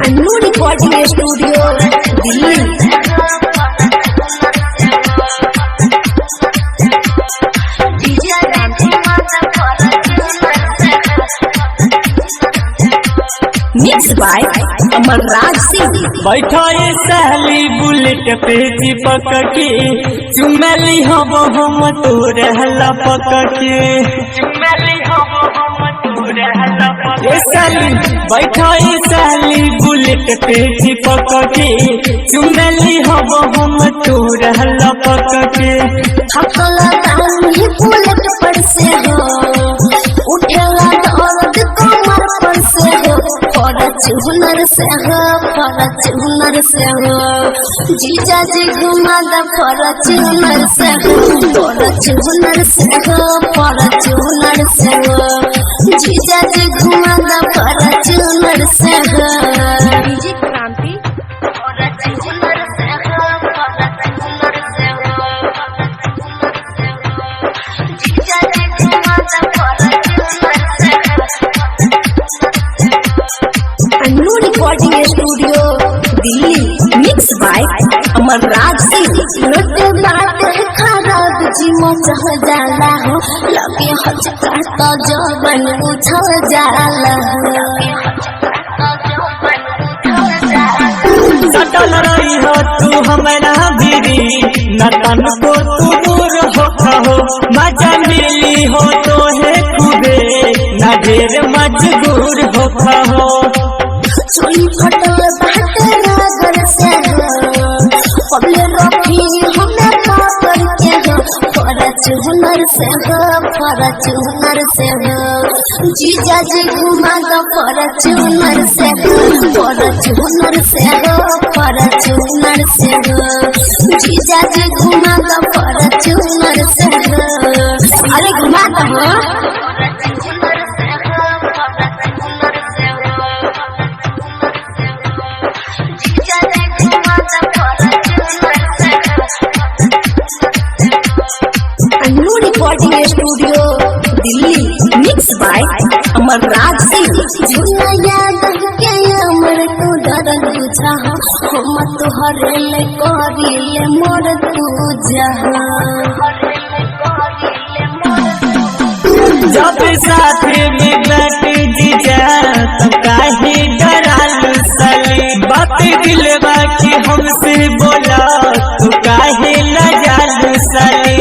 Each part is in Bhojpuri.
Annu recording studio Delhi. Mix by Amarraj Singh. बैठा ये सहली बुलेट पे चिपक के चुमली हम तो रहला पक के चुमली हम तो रहला पक के सहली बैठा ये सहली बुलेट पे चिपक के चुमली हम तो रहला पक के हकला दानी बुलेट पर से हो उठेला दर्द कमर पर से हो हुनर से हो हुनर से हो जीजा जी घुमा द हुनर से हो हुनर से हो हुनर से हो जीजा जी घुमा द हुनर से हो डीजे क्रांति हुनर से हो हुनर से हो जीजा जी घुमा द हुनर से Annu recording studio Delhi. Mix by Amarraj Singh. लुटे बात खराब जी मचह जाला हो लगे हचका तो जबन उछल जाला सटल रही हो तू हमारा दीदी नतन को तू दूर हो मजा मिली हो तो है खुदे न ढेर मजबूर हो चोरी फटल बात रागर से हो पबले रखी हमें पाकर के हो हुनर से हो हुनर से हो जीजा जी घुमा दो हुनर से हो हुनर से हो हुनर से हो जीजा जी घुमा दो हुनर से हो अरे घुमा दो Annu recording studio Delhi. Mix by Amarraj Singh. Jhuna Yadav के अमर तू डर बुझा हम तो हरेले करिले मोर पूजा जब साथ में बैठ जीजा तो काहे डरालू सली बात दिलवा की हमसे बोला तो काहे लजालू सली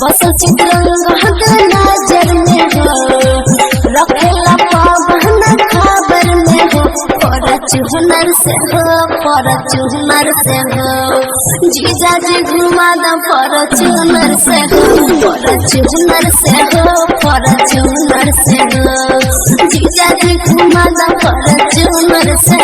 बस चित्रंग नजर में हो रखेला पावन खबर में हो हुनर से हो हुनर से हो जीजा जी घुमा द हुनर से हो हुनर से हो हुनर से हो जीजा जी घुमा द हुनर से